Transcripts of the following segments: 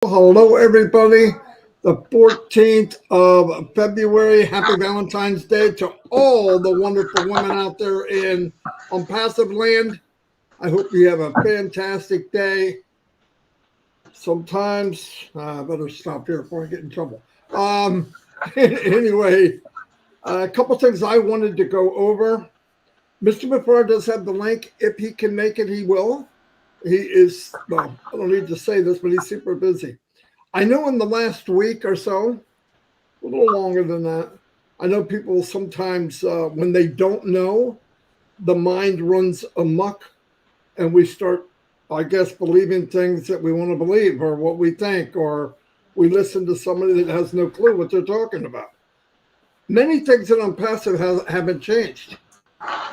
Hello, everybody. The 14th of February. Happy Valentine's Day to all the wonderful women out there in Onpassive land. I hope you have a fantastic day. Sometimes, I better stop here before I get in trouble. Anyway, a couple things I wanted to go over. Mr. McFarland does have the link. If he can make it, he will. He is, well, I don't need to say this, but he's super busy. I know in the last week or so, a little longer than that, I know people sometimes, when they don't know, the mind runs amok and we start, I guess, believing things that we want to believe or what we think, or we listen to somebody that has no clue what they're talking about. Many things that I'm passive haven't changed.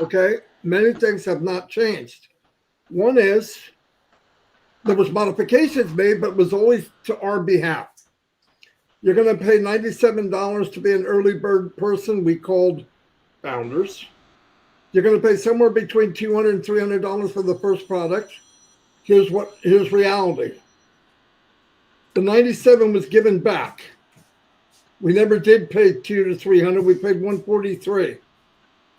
Okay? Many things have not changed. One is there was modifications made, but it was always to our behalf. You're going to pay $97 to be an early bird person we called founders. You're going to pay somewhere between $200 and $300 for the first product. Here's reality. The 97 was given back. We never did pay $200 to $300. We paid $143.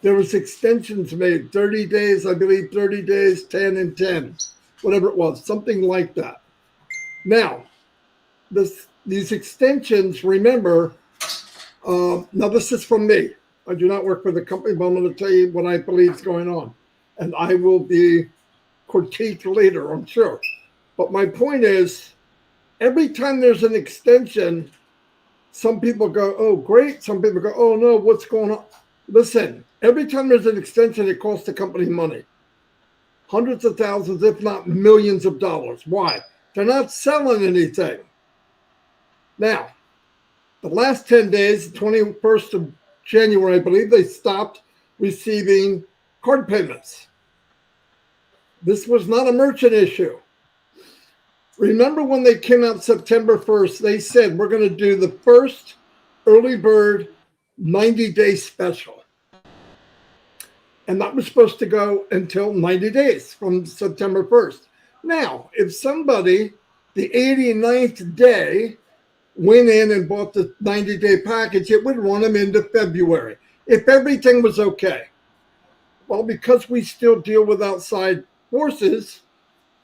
There was extensions made, 30 days, I believe 30 days, 10 and 10, whatever it was, something like that. Now, these extensions, remember, now this is from me. I do not work for the company, but I'm going to tell you what I believe is going on. And I will be critiqued later, I'm sure. But my point is, every time there's an extension, some people go, oh, great. Some people go, oh, no, what's going on? Listen, every time there's an extension, it costs the company money. Hundreds of thousands, if not millions of dollars. Why? They're not selling anything. Now, the last 10 days, the 21st of January, I believe, they stopped receiving card payments. This was not a merchant issue. Remember when they came out September 1st, they said, we're going to do the first early bird 90-day special. And that was supposed to go until 90 days from September 1st. Now, if somebody, the 89th day, went in and bought the 90-day package, it would run them into February, if everything was okay. Well, because we still deal with outside forces,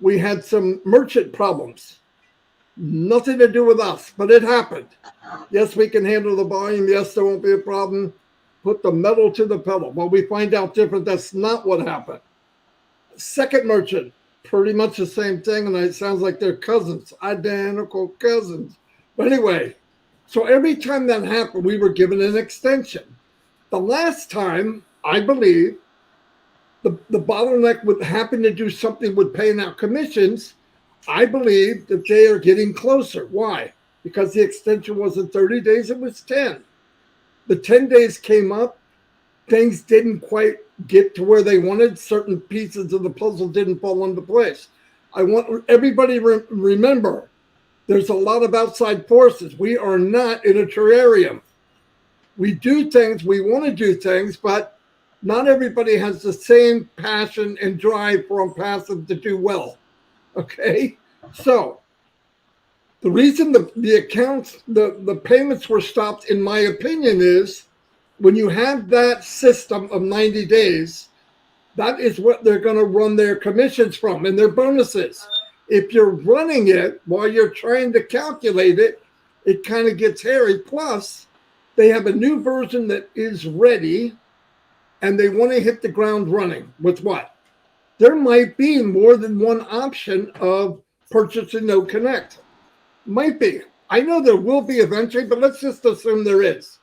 we had some merchant problems. Nothing to do with us, but it happened. Yes, we can handle the volume. Yes, there won't be a problem. Put the metal to the pedal. Well, we find out different. That's not what happened. Second merchant, pretty much the same thing, and it sounds like they're cousins, identical cousins. But anyway, so every time that happened, we were given an extension. The last time, I believe, the bottleneck would happen to do something with paying out commissions. I believe that they are getting closer. Why? Because the extension wasn't 30 days, it was 10. The 10 days came up. Things didn't quite get to where they wanted. Certain pieces of the puzzle didn't fall into place. I want everybody to remember, there's a lot of outside forces. We are not in a terrarium. We do things, we want to do things, but not everybody has the same passion and drive for Onpassive to do well. Okay? So, the reason the accounts, the payments were stopped, in my opinion, is when you have that system of 90 days, that is what they're going to run their commissions from and their bonuses. If you're running it while you're trying to calculate it, it kind of gets hairy. Plus, they have a new version that is ready, and they want to hit the ground running with what? There might be more than one option of purchasing OConnect. Might be. I know there will be eventually, but let's just assume there is.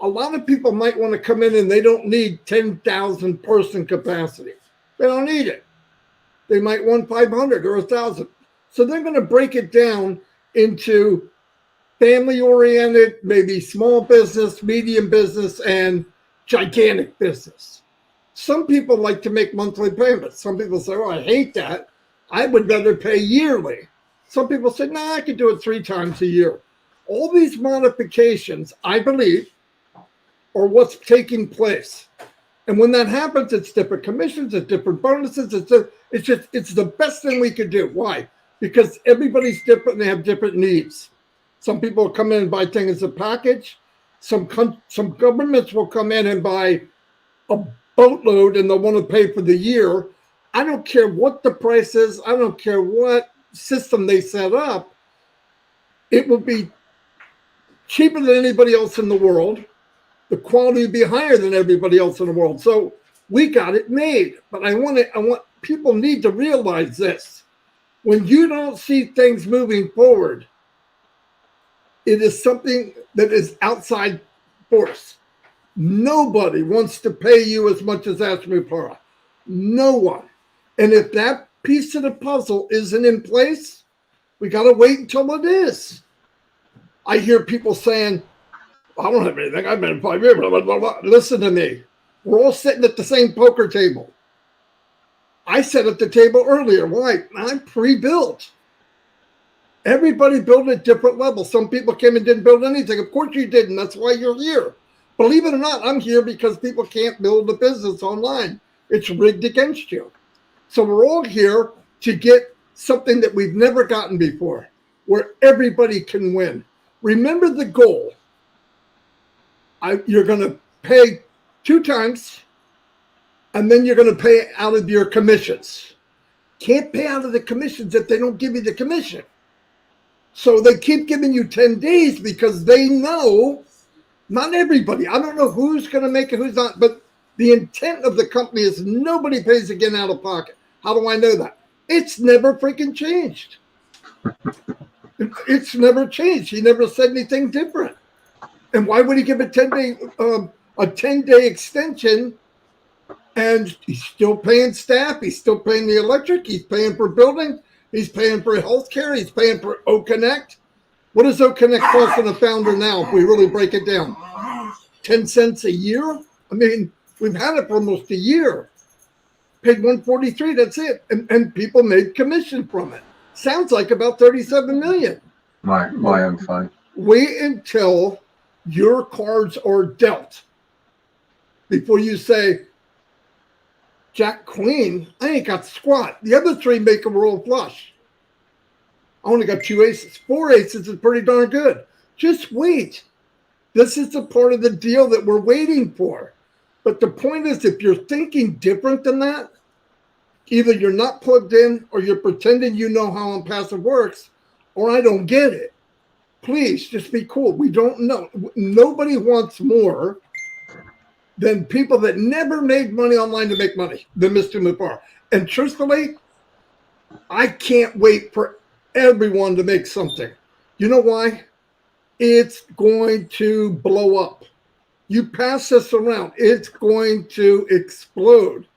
A lot of people might want to come in and they don't need 10,000 person capacity. They don't need it. They might want 500 or 1,000. So they're going to break it down into family-oriented, maybe small business, medium business, and gigantic business. Some people like to make monthly payments. Some people say, oh, I hate that. I would rather pay yearly. Some people say, nah, I could do it 3 times a year. All these modifications, I believe, are what's taking place. And when that happens, it's different commissions, it's different bonuses. It's the best thing we could do. Why? because everybody's different and they have different needs. Some people come in and buy things as a package. Some governments will come in and buy a boatload and they'll want to pay for the year. I don't care what the price is. I don't care what system they set up. It will be cheaper than anybody else in the world. The quality will be higher than everybody else in the world. So we got it made. But I want people need to realize this. When you don't see things moving forward, it is something that is outside force. Nobody wants to pay you as much as Ashmupara. No one. And if that piece of the puzzle isn't in place, we got to wait until it is. I hear people saying, I don't have anything. I've been in 5 years. Blah, blah, blah, blah. Listen to me. We're all sitting at the same poker table. I sat at the table earlier. Why? I'm pre-built. Everybody built at different levels. Some people came and didn't build anything. Of course you didn't. That's why you're here. Believe it or not, I'm here because people can't build a business online. It's rigged against you. So we're all here to get something that we've never gotten before, where everybody can win. Remember the goal. You're going to pay 2 times, and then you're going to pay out of your commissions. Can't pay out of the commissions if they don't give you the commission. So they keep giving you 10 days because they know, not everybody, I don't know who's going to make it, who's not, but the intent of the company is nobody pays again out of pocket. How do I know that? It's never freaking changed. It's never changed. He never said anything different. And why would he give a 10-day extension? And he's still paying staff. He's still paying the electric. He's paying for building. He's paying for healthcare. He's paying for OConnect. What does OConnect cost on a founder now if we really break it down? 10 cents a year? I mean, we've had it for almost a year. Paid $143, that's it. And people made commission from it. Sounds like about $37 million. My own fund. Wait until your cards are dealt before you say, Jack Queen, I ain't got squat. The other 3 make a roll flush. I only got 2 aces. 4 aces is pretty darn good. Just wait. This is the part of the deal that we're waiting for. But the point is, if you're thinking different than that, either you're not plugged in or you're pretending you know how Onpassive works, or I don't get it. Please just be cool. We don't know. Nobody wants more than people that never made money online to make money than Mr. Mupar. And truthfully, I can't wait for everyone to make something. You know why? It's going to blow up. You pass this around, it's going to explode.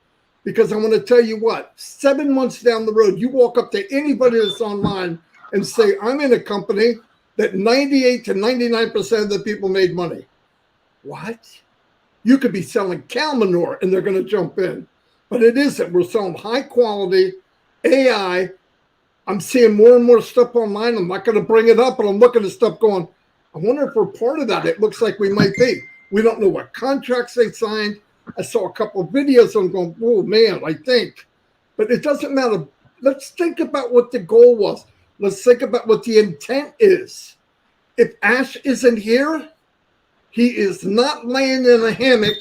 Because I'm going to tell you what, 7 months down the road, you walk up to anybody that's online and say, I'm in a company that 98 to 99% of the people made money. What? You could be selling cow manure and they're going to jump in. But it isn't. We're selling high quality AI. I'm seeing more and more stuff online. I'm not going to bring it up, but I'm looking at stuff going, I wonder if we're part of that. It looks like we might be. We don't know what contracts they signed. I saw a couple of videos. I'm going, oh, man, I think. But it doesn't matter. Let's think about what the goal was. Let's think about what the intent is. If Ash isn't here, he is not laying in a hammock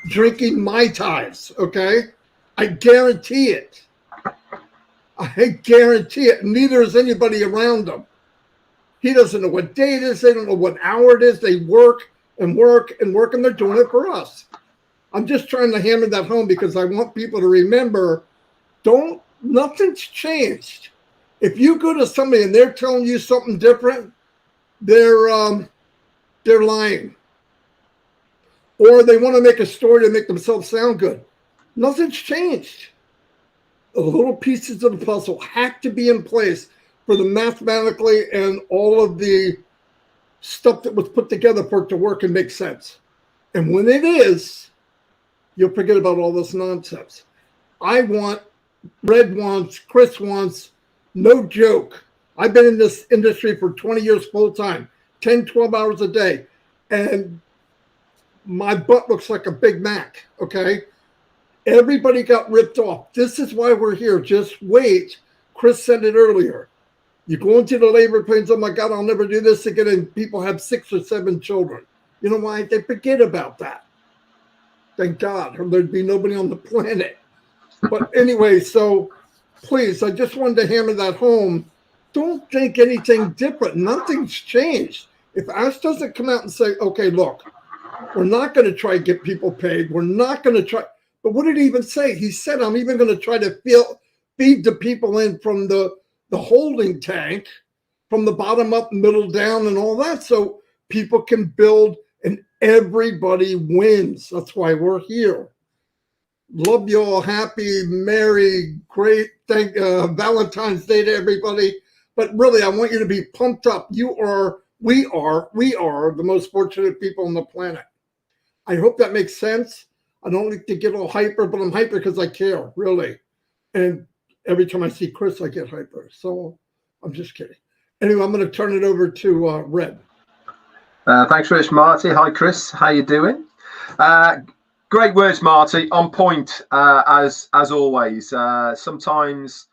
drinking Mai Tais, okay? I guarantee it. I guarantee it. Neither is anybody around him. He doesn't know what day it is. They don't know what hour it is. They work and work and work, and they're doing it for us. I'm just trying to hammer that home because I want people to remember, nothing's changed. If you go to somebody and they're telling you something different, they're lying. Or they want to make a story to make themselves sound good. Nothing's changed. The little pieces of the puzzle have to be in place for the mathematically and all of the stuff that was put together for it to work and make sense. And when it is, you'll forget about all this nonsense. Red wants, Chris wants, no joke. I've been in this industry for 20 years full time, 10, 12 hours a day. And my butt looks like a Big Mac, okay? Everybody got ripped off. This is why we're here. Just wait. Chris said it earlier. You go into the labor pains, oh my God, I'll never do this again. And people have 6 or 7 children. You know why? They forget about that. Thank God, or there'd be nobody on the planet. But anyway, so please, I just wanted to hammer that home. Don't think anything different. Nothing's changed. If Ash doesn't come out and say, okay, look, we're not going to try to get people paid. We're not going to try. But what did he even say? He said, I'm even going to try to feed the people in from the holding tank, from the bottom up, middle down, and all that, so people can build and everybody wins. That's why we're here. Love you all. Happy, merry, great Valentine's Day to everybody. But really, I want you to be pumped up. We are the most fortunate people on the planet. I hope that makes sense. I don't like to get all hyper, but I'm hyper because I care, really. And every time I see Chris, I get hyper. So I'm just kidding. Anyway, I'm going to turn it over to Red. Thanks very much, Marty. Hi, Chris. How you doing? Great words, Marty. On point, as always. Sometimes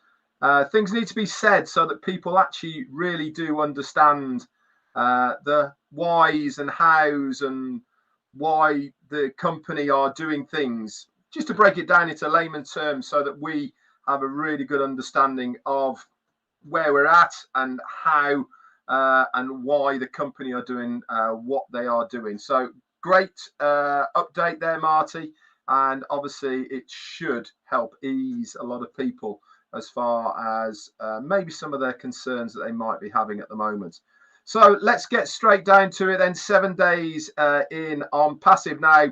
things need to be said so that people actually really do understand the whys and hows and why the company are doing things. Just to break it down into layman terms so that we have a really good understanding of where we're at and how and why the company are doing what they are doing. So great update there, Marty. And obviously it should help ease a lot of people as far as maybe some of their concerns that they might be having at the moment. So let's get straight down to it then. 7 days in Onpassive. Now,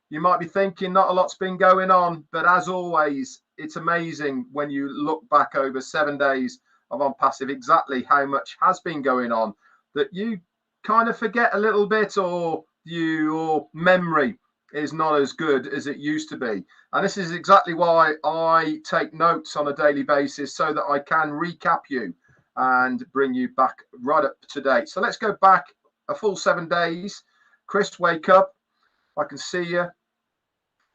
you might be thinking not a lot's been going on, but as always, it's amazing when you look back over 7 days of Onpassive exactly how much has been going on, that you kind of forget a little bit, or your memory is not as good as it used to be. And this is exactly why I take notes on a daily basis, so that I can recap you and bring you back right up to date. So let's go back a full 7 days. Chris, wake up. I can see you.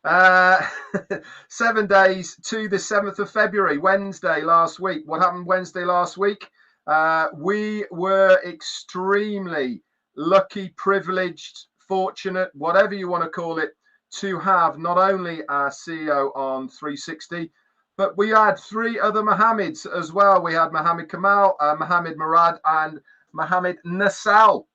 7 days to the 7th of February, Wednesday last week. What happened Wednesday last week? We were extremely lucky, privileged, fortunate, whatever you want to call it, to have not only our CEO on 360, but we had 3 other Mohammeds as well. We had Mohammed Kamal, Mohammed Murad, and Mohammed Nassal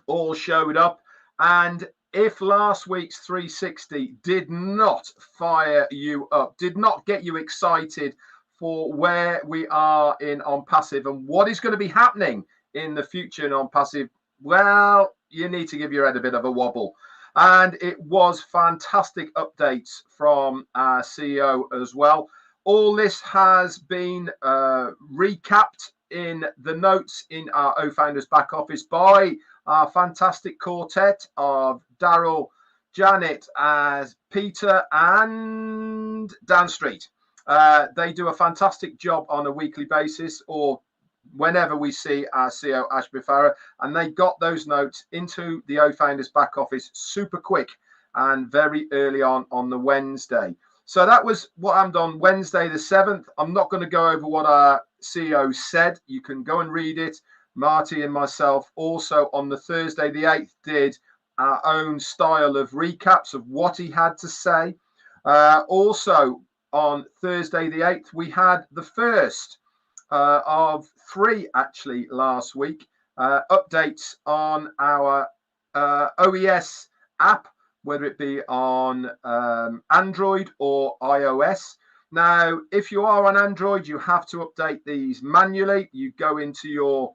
all showed up. And if last week's 360 did not fire you up, did not get you excited for where we are in Onpassive and what is going to be happening in the future in Onpassive, well, you need to give your head a bit of a wobble. And it was fantastic updates from our CEO as well. All this has been recapped in the notes in our O-Founders back office by our fantastic quartet of Daryl, Janet, as Peter, and Dan Street. They do a fantastic job on a weekly basis, or whenever we see our CEO Ashby Farah, and they got those notes into the O-Founders back office super quick and very early on the Wednesday. So that was what happened on Wednesday the 7th. I'm not going to go over what our CEO said. You can go and read it. Marty and myself also on the Thursday the 8th did our own style of recaps of what he had to say. Also on Thursday the 8th, we had the first of 3 actually last week, updates on our OES app, whether it be on Android or iOS. Now, if you are on Android, you have to update these manually. You go into your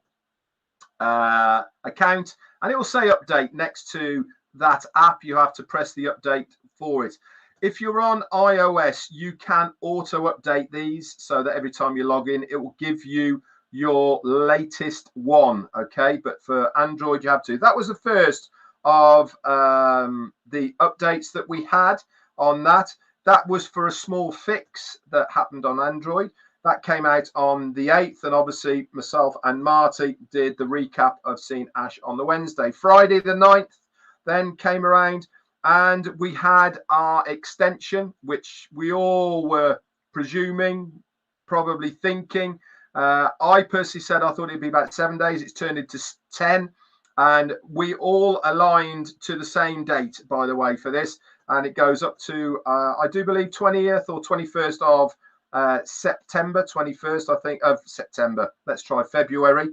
account and it will say update next to that app. You have to press the update for it. If you're on iOS, you can auto update these so that every time you log in, it will give you your latest one. Okay, but for Android, you have to. That was the first of the updates that we had on that. That was for a small fix that happened on Android. That came out on the 8th, and obviously myself and Marty did the recap of seeing Ash on the Wednesday. Friday the 9th then came around, and we had our extension, which we all were presuming, probably thinking, I personally said I thought it'd be about 7 days. It's turned into 10. And we all aligned to the same date, by the way, for this. And it goes up to, I do believe, 20th or 21st of September, 21st, I think, of September. Let's try February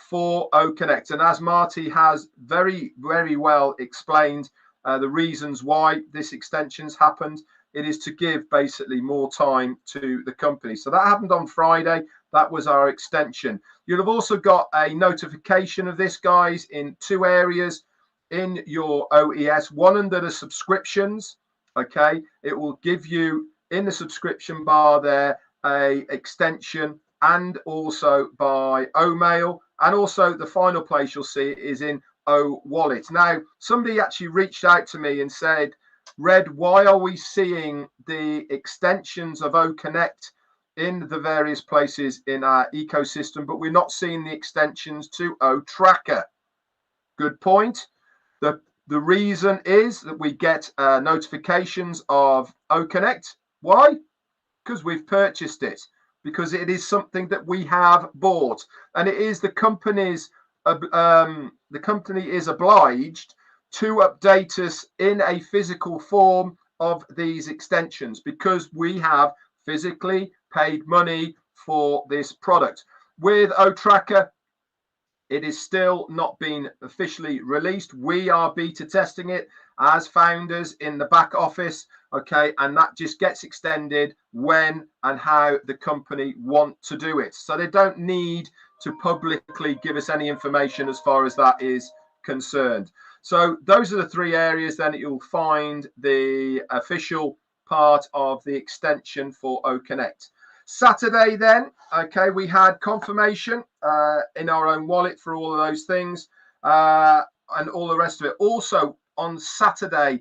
for OConnect. And as Marty has very, very well explained the reasons why this extension's happened, it is to give basically more time to the company. So that happened on Friday. That was our extension. You'll have also got a notification of this, guys, in 2 areas in your OES. One under the subscriptions. Okay, it will give you in the subscription bar there a extension, and also by OMail, and also the final place you'll see it is in OWallet. Now, somebody actually reached out to me and said, Red, why are we seeing the extensions of OConnect in the various places in our ecosystem, but we're not seeing the extensions to OTracker? Good point. The reason is that we get notifications of OConnect. Why? Because we've purchased it, because it is something that we have bought, and it is the company's the company is obliged to update us in a physical form of these extensions, because we have physically paid money for this product. With OTracker, it is still not been officially released. We are beta testing it as founders in the back office, okay, and that just gets extended when and how the company want to do it. So they don't need to publicly give us any information as far as that is concerned. So those are the 3 areas then that you'll find the official part of the extension for OConnect. Saturday then, okay, we had confirmation in our own wallet for all of those things and all the rest of it. Also on Saturday,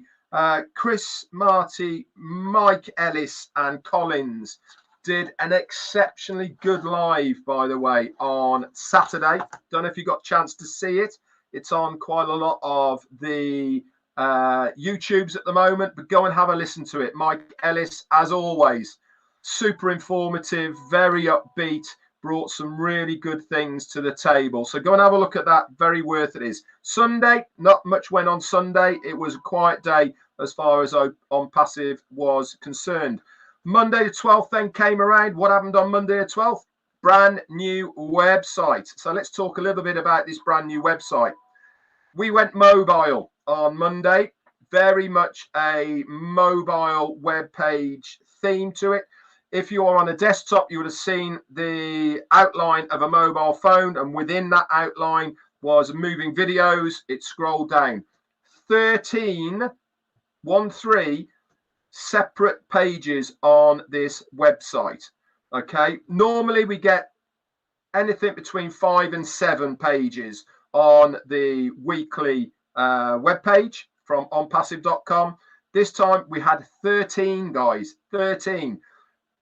Chris, Marty, Mike Ellis and Collins did an exceptionally good live, by the way, on Saturday. Don't know if you got a chance to see it. It's on quite a lot of the YouTubes at the moment, but go and have a listen to it. Mike Ellis, as always, super informative, very upbeat, brought some really good things to the table. So go and have a look at that. Very worth it is. Sunday, not much went on Sunday. It was a quiet day as far as Onpassive was concerned. Monday the 12th then came around. What happened on Monday the 12th? Brand new website. So let's talk a little bit about this brand new website. We went mobile on Monday. Very much a mobile web page theme to it. If you are on a desktop, you would have seen the outline of a mobile phone, and within that outline was moving videos. It scrolled down 13 separate pages on this website. Okay, normally we get anything between 5 and 7 pages on the weekly web page from onpassive.com. This time we had 13, guys. 13.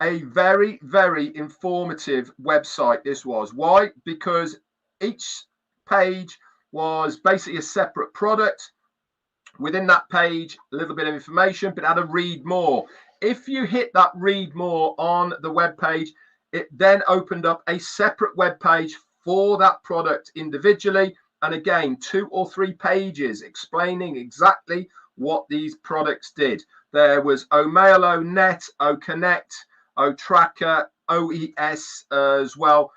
A very, very informative website this was. Why? Because each page was basically a separate product. Within that page, a little bit of information, but had a read more. If you hit that read more on the web page, it then opened up a separate web page for that product individually. And again, 2 or 3 pages explaining exactly what these products did. There was OMail, ONet, OConnect, OTracker, OES as well.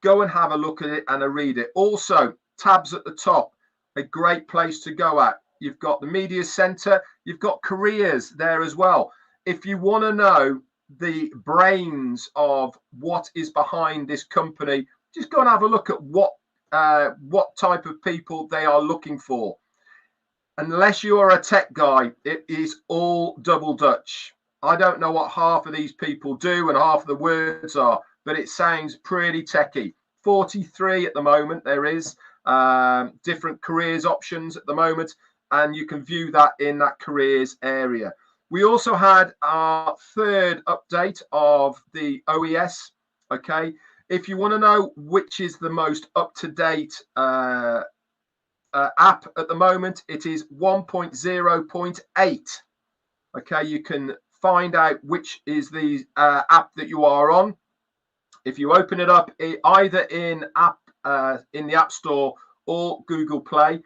Go and have a look at it and a read it. Also, tabs at the top, a great place to go at. You've got the media center, you've got careers there as well. If you want to know the brains of what is behind this company, just go and have a look at what type of people they are looking for. Unless you are a tech guy, it is all double Dutch. I don't know what half of these people do and half of the words are, but it sounds pretty techy. 43 at the moment there is different careers options at the moment, and you can view that in that careers area. We also had our 3rd update of the OES. Okay, if you want to know which is the most up-to-date app at the moment, it is 1.0.8. okay, you can find out which is the app that you are on. If you open it up either in the App Store or Google Play,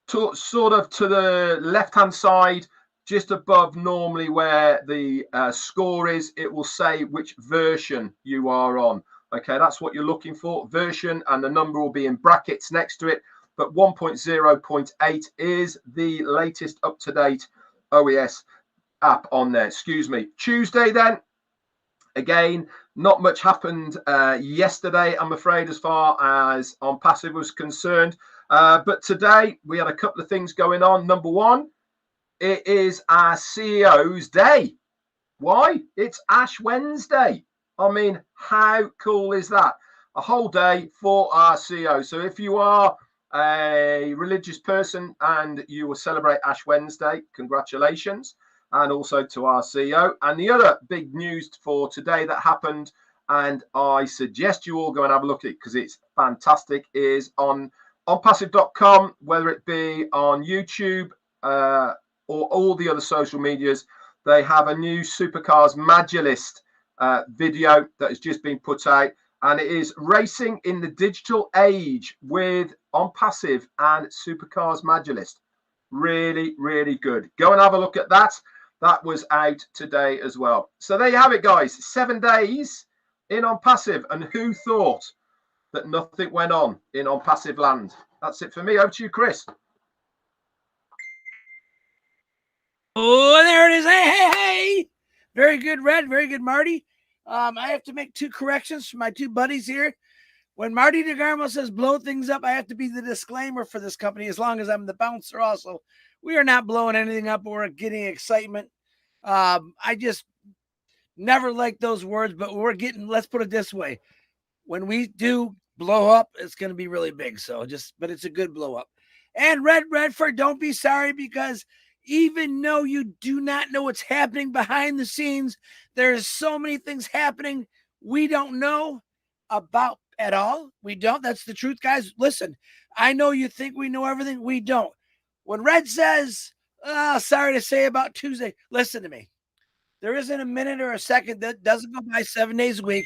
sort of to the left-hand side, just above normally where the score is, it will say which version you are on. Okay, that's what you're looking for, version, and the number will be in brackets next to it. But 1.0.8 is the latest up-to-date OES app on there. Excuse me. Tuesday then, again, not much happened yesterday, I'm afraid, as far as Onpassive was concerned. But today we had a couple of things going on. Number one, it is our CEO's day. Why? It's Ash Wednesday. I mean, how cool is that? A whole day for our CEO. So if you are a religious person and you will celebrate Ash Wednesday, congratulations. And also to our CEO. And the other big news for today that happened, and I suggest you all go and have a look at it because it's fantastic, is on onpassive.com, whether it be on YouTube or all the other social medias. They have a new Supercars Magilist video that has just been put out, and it is racing in the digital age with Onpassive and Supercars Magilist. Really, really good. Go and have a look at that. That was out today as well. So there you have it, guys. 7 days in Onpassive. And who thought that nothing went on in Onpassive land? That's it for me. Over to you, Chris. Oh, there it is. Hey. Very good, Red. Very good, Marty. I have to make 2 corrections for my 2 buddies here. When Marty DeGarmo says blow things up, I have to be the disclaimer for this company as long as I'm the bouncer also. We are not blowing anything up or getting excitement. I just never liked those words, but let's put it this way. When we do blow up, it's going to be really big. But it's a good blow up. And Redford, don't be sorry, because even though you do not know what's happening behind the scenes, there's so many things happening we don't know about at all. We don't. That's the truth, guys. Listen, I know you think we know everything. We don't. When Red says, sorry to say about Tuesday, listen to me. There isn't a minute or a second that doesn't go by 7 days a week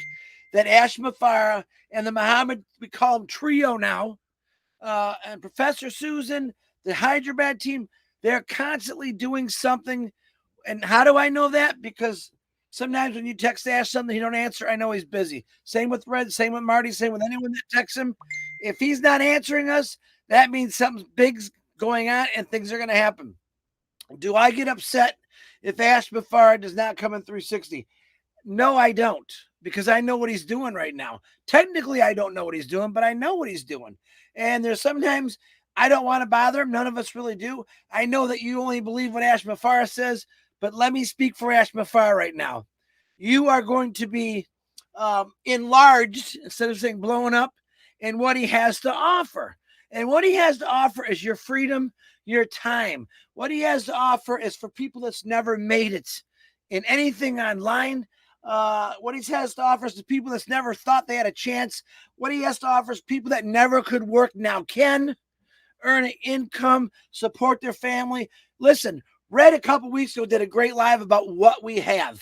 that Ash Mafara and the Muhammad, we call them trio now, and Professor Susan, the Hyderabad team, they're constantly doing something. And how do I know that? Because sometimes when you text Ash something he don't answer, I know he's busy. Same with Red, same with Marty, same with anyone that texts him. If he's not answering us, that means something big's going on and things are going to happen. Do I get upset if Ash Mafara does not come in 360? No, I don't, because I know what he's doing right now. Technically, I don't know what he's doing, but I know what he's doing. And there's sometimes I don't want to bother him. None of us really do. I know that you only believe what Ash Mafara says, but let me speak for Ash Mafara right now. You are going to be enlarged, instead of saying blown up, in what he has to offer. And what he has to offer is your freedom, your time. What he has to offer is for people that's never made it in anything online. What he has to offer is to people that's never thought they had a chance. What he has to offer is people that never could work now can earn an income, support their family. Listen, Red a couple weeks ago did a great live about what we have.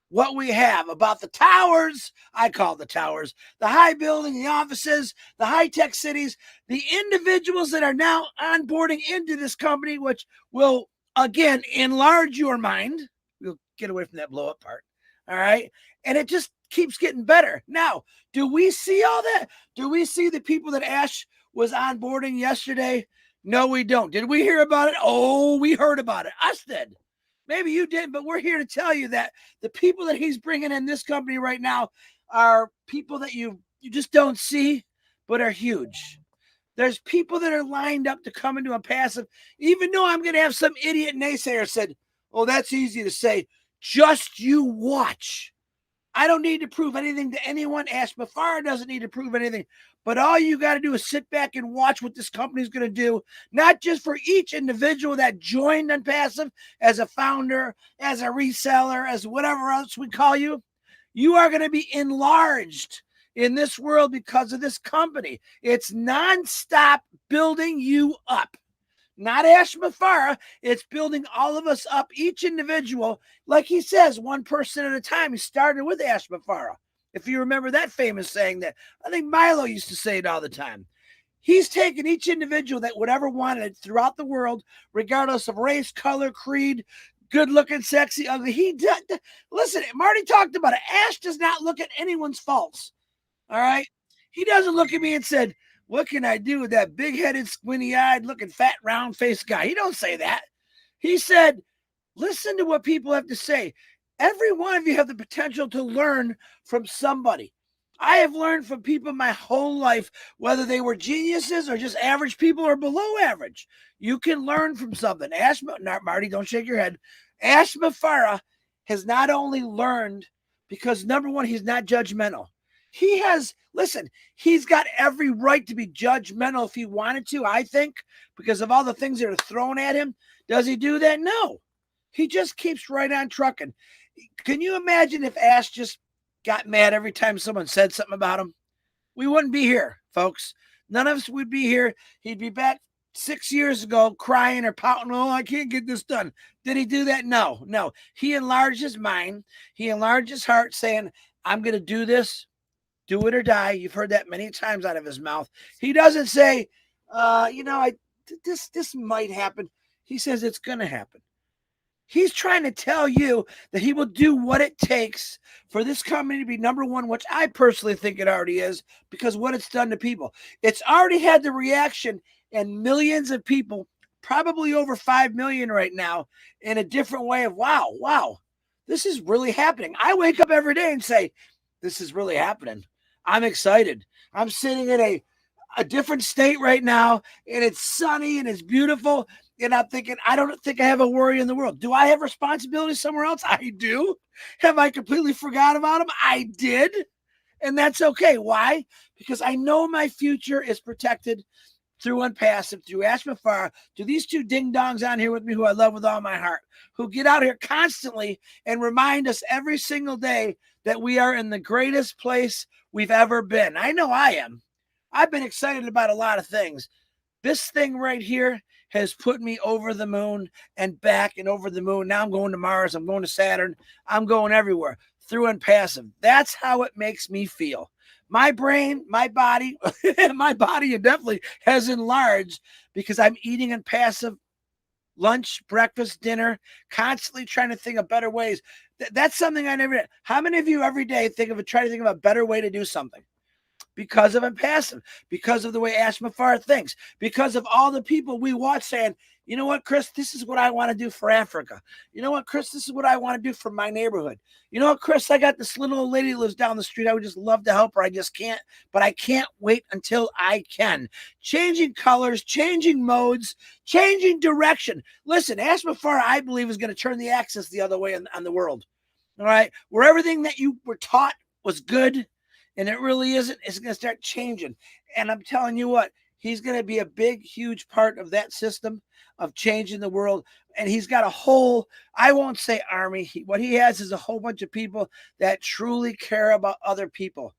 What we have about the towers, I call the towers, the high building, the offices, the high-tech cities, the individuals that are now onboarding into this company, which will, again, enlarge your mind. We'll get away from that blow-up part, all right? And it just keeps getting better. Now, do we see all that? Do we see the people that Ash was onboarding yesterday? No, we don't. Did we hear about it? Oh, we heard about it. Us did. Maybe you didn't, but we're here to tell you that the people that he's bringing in this company right now are people that you just don't see, but are huge. There's people that are lined up to come into Onpassive, even though I'm going to have some idiot naysayer said, oh, that's easy to say. Just you watch. I don't need to prove anything to anyone. Ash Mafara doesn't need to prove anything. But all you got to do is sit back and watch what this company is going to do, not just for each individual that joined Onpassive as a founder, as a reseller, as whatever else we call you. You are going to be enlarged in this world because of this company. It's nonstop building you up. Not Ash Mafara. It's building all of us up, each individual. Like he says, one person at a time. He started with Ash Mafara. If you remember that famous saying that I think Milo used to say it all the time. He's taken each individual that would ever wanted it throughout the world, regardless of race, color, creed, good looking, sexy, ugly. Listen, Marty talked about it. Ash does not look at anyone's faults. All right. He doesn't look at me and said, what can I do with that big headed, squinty eyed, looking fat, round faced guy? He don't say that. He said, listen to what people have to say. Every one of you have the potential to learn from somebody. I have learned from people my whole life, whether they were geniuses or just average people or below average. You can learn from something. Marty, don't shake your head. Ash Mafara has not only learned because, number one, he's not judgmental. He's got every right to be judgmental if he wanted to, I think, because of all the things that are thrown at him. Does he do that? No. He just keeps right on trucking. Can you imagine if Ash just got mad every time someone said something about him? We wouldn't be here, folks. None of us would be here. He'd be back 6 years ago crying or pouting, oh, I can't get this done. Did he do that? No. He enlarged his mind. He enlarged his heart saying, I'm going to do this. Do it or die. You've heard that many times out of his mouth. He doesn't say, this might happen. He says it's going to happen. He's trying to tell you that he will do what it takes for this company to be number one, which I personally think it already is, because what it's done to people. It's already had the reaction and millions of people, probably over 5 million right now, in a different way of, wow, this is really happening. I wake up every day and say, this is really happening. I'm excited. I'm sitting in a different state right now, and it's sunny and it's beautiful. And I'm thinking, I don't think I have a worry in the world. Do I have responsibility somewhere else? I do. Have I completely forgot about them? I did. And that's okay. Why? Because I know my future is protected through Onpassive, through Ash Mafara, to these two ding-dongs on here with me who I love with all my heart, who get out here constantly and remind us every single day that we are in the greatest place we've ever been. I know I am. I've been excited about a lot of things. This thing right here has put me over the moon and back and over the moon. Now I'm going to Mars. I'm going to Saturn. I'm going everywhere through Onpassive. That's how it makes me feel. My brain, my body definitely has enlarged because I'm eating Onpassive lunch, breakfast, dinner, constantly trying to think of better ways. That's something I never did. How many of you every day try to think of a better way to do something? Because of Onpassive, because of the way Ash Mafara thinks, because of all the people we watch saying, you know what, Chris, this is what I want to do for Africa. You know what, Chris, this is what I want to do for my neighborhood. You know what, Chris, I got this little old lady who lives down the street. I would just love to help her. I just can't, but I can't wait until I can. Changing colors, changing modes, changing direction. Listen, Ash Mafara, I believe, is going to turn the axis the other way on the world. All right, where everything that you were taught was good, and it really isn't, it's going to start changing. And I'm telling you what, he's going to be a big, huge part of that system of changing the world. And he's got a whole, I won't say army. What he has is a whole bunch of people that truly care about other people.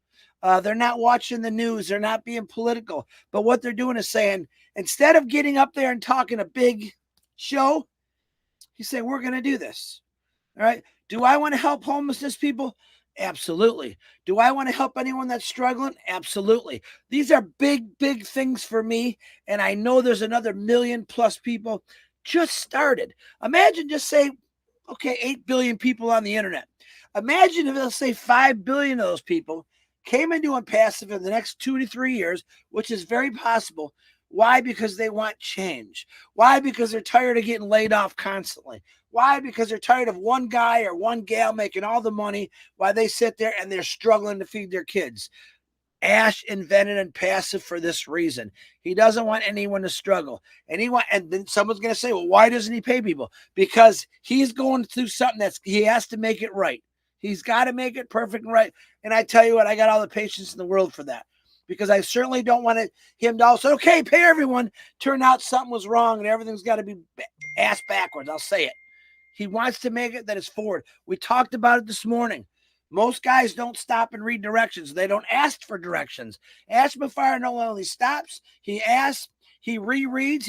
They're not watching the news. They're not being political. But what they're doing is saying, instead of getting up there and talking a big show, he's saying, we're going to do this. All right. Do I want to help homelessness people? Absolutely. Do I want to help anyone that's struggling? Absolutely. These are big, big things for me. And I know there's another 1 million+ people just started. Imagine just say, okay, 8 billion people on the internet. Imagine if, let's say, 5 billion of those people came into Onpassive in the next 2 to 3 years, which is very possible. Why? Because they want change. Why? Because they're tired of getting laid off constantly. Why? Because they're tired of one guy or one gal making all the money while they sit there and they're struggling to feed their kids. Ash invented Onpassive for this reason. He doesn't want anyone to struggle. And then someone's going to say, well, why doesn't he pay people? Because he's going through something he has to make it right. He's got to make it perfect and right. And I tell you what, I got all the patience in the world for that. Because I certainly don't want him to also, okay, pay everyone. Turn out something was wrong and everything's got to be ass backwards. I'll say it. He wants to make it that it's forward. We talked about it this morning. Most guys don't stop and read directions. They don't ask for directions. Ash Mafara not only stops, he asks, he rereads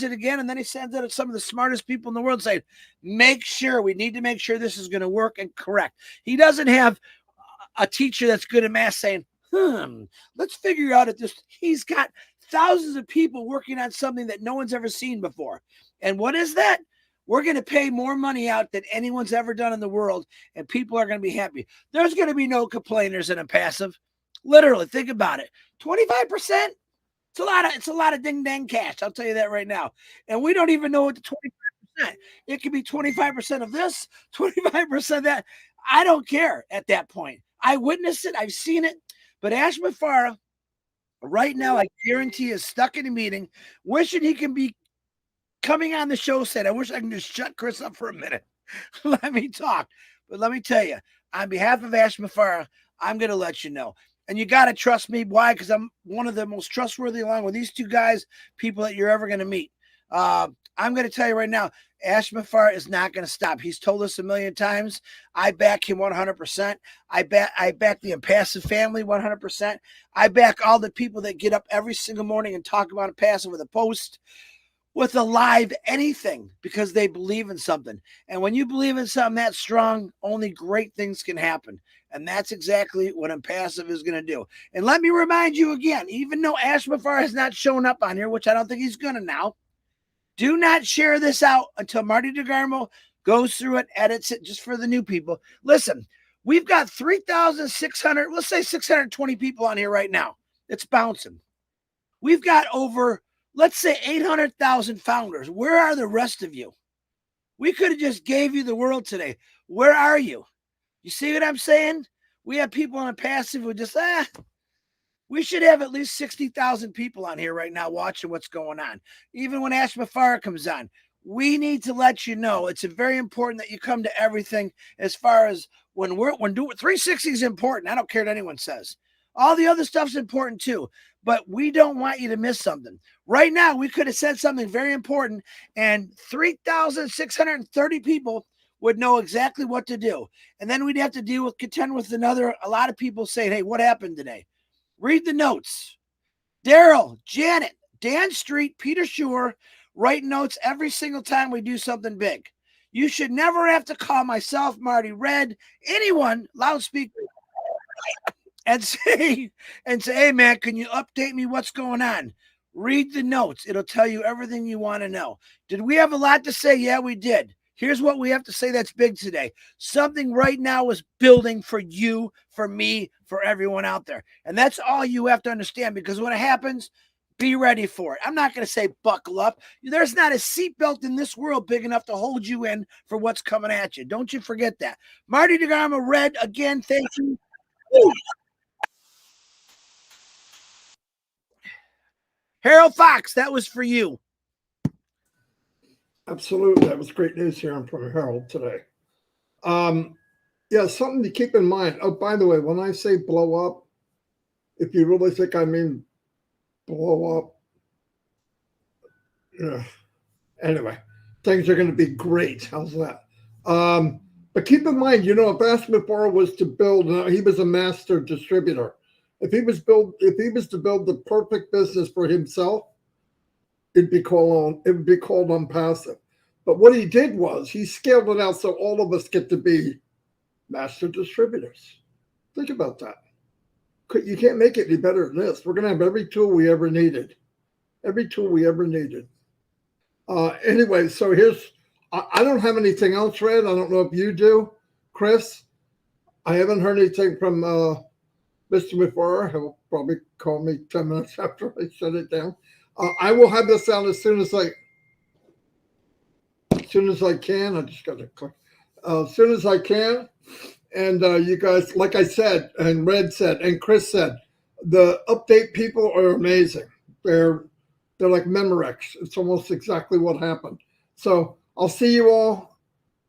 it again, and then he sends it to some of the smartest people in the world saying, we need to make sure this is going to work and correct. He doesn't have a teacher that's good at math saying, let's figure out he's got thousands of people working on something that no one's ever seen before. And what is that? We're going to pay more money out than anyone's ever done in the world, and people are going to be happy. There's going to be no complainers in Onpassive. Literally, think about it. 25%. It's a lot of ding dang cash. I'll tell you that right now. And we don't even know what the 25%. It could be 25% of this, 25% of that. I don't care at that point. I witnessed it. I've seen it. But Ash Mafara, right now, I guarantee is stuck in a meeting, wishing he can be coming on the show said, I wish I can just shut Chris up for a minute. Let me talk. But let me tell you, on behalf of Ash Mafara, I'm going to let you know. And you got to trust me. Why? Because I'm one of the most trustworthy, along with these two guys, people that you're ever going to meet. I'm going to tell you right now, Ash Mafara is not going to stop. He's told us a million times. I back him 100%. I back the Onpassive family 100%. I back all the people that get up every single morning and talk about Onpassive with a post, with a live anything, because they believe in something. And when you believe in something that strong, only great things can happen. And that's exactly what Onpassive is going to do. And let me remind you again, even though Ash Mafara has not shown up on here, which I don't think he's going to now, do not share this out until Marty DeGarmo goes through it, edits it, just for the new people. Listen, we've got 3,600, let's say 620 people on here right now. It's bouncing. We've got over, let's say 800,000 founders. Where are the rest of you? We could have just gave you the world today. Where are you? You see what I'm saying? We have people on Onpassive who just, we should have at least 60,000 people on here right now watching what's going on. Even when Ash Mafara comes on, we need to let you know it's very important that you come to everything. As far as when 360 is important. I don't care what anyone says. All the other stuff's important too, but we don't want you to miss something. Right now, we could have said something very important, and 3,630 people would know exactly what to do. And then we'd have to contend with a lot of people saying, hey, what happened today? Read the notes. Daryl, Janet, Dan Street, Peter Schuer write notes every single time we do something big. You should never have to call myself, Marty, Red, anyone, loudspeaker, and say, hey, man, can you update me what's going on? Read the notes. It'll tell you everything you want to know. Did we have a lot to say? Yeah, we did. Here's what we have to say that's big today. Something right now is building for you, for me, for everyone out there. And that's all you have to understand, because when it happens, be ready for it. I'm not going to say buckle up. There's not a seatbelt in this world big enough to hold you in for what's coming at you. Don't you forget that. Marty DeGarmo, Red, again, thank you. Harold Fox, that was for you. Absolutely. That was great news here from Harold today. Yeah, something to keep in mind. Oh, by the way, when I say blow up, if you really think I mean blow up, yeah. Anyway, things are going to be great. How's that? But keep in mind, if Ash Mafara was to build, he was a master distributor. If he was to build the perfect business for himself, it would be called Onpassive. But what he did was he scaled it out so all of us get to be master distributors. Think about that. You can't make it any better than this. We're going to have every tool we ever needed. Every tool we ever needed. Anyway, so I don't have anything else, Red. I don't know if you do, Chris. I haven't heard anything from Mr. Mafara. He'll probably call me 10 minutes after I shut it down. I will have this out as soon as I can. I just got to click. As soon as I can. And you guys, like I said, and Red said, and Chris said, the update people are amazing. They're like Memorex. It's almost exactly what happened. So I'll see you all.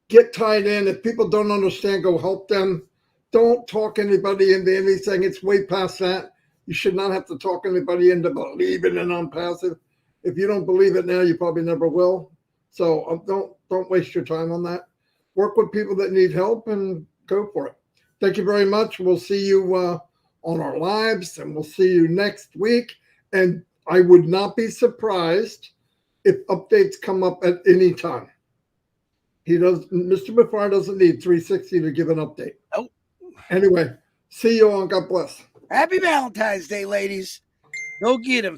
Get tied in. If people don't understand, go help them. Don't talk anybody into anything. It's way past that. You should not have to talk anybody into believing in Onpassive. If you don't believe it now, you probably never will. So don't waste your time on that. Work with people that need help and go for it. Thank you very much. We'll see you on our lives, and we'll see you next week. And I would not be surprised if updates come up at any time. Mr. Mafara doesn't need 360 to give an update. Oh. Anyway, See you all. God bless. Happy Valentine's Day, ladies. Go get him.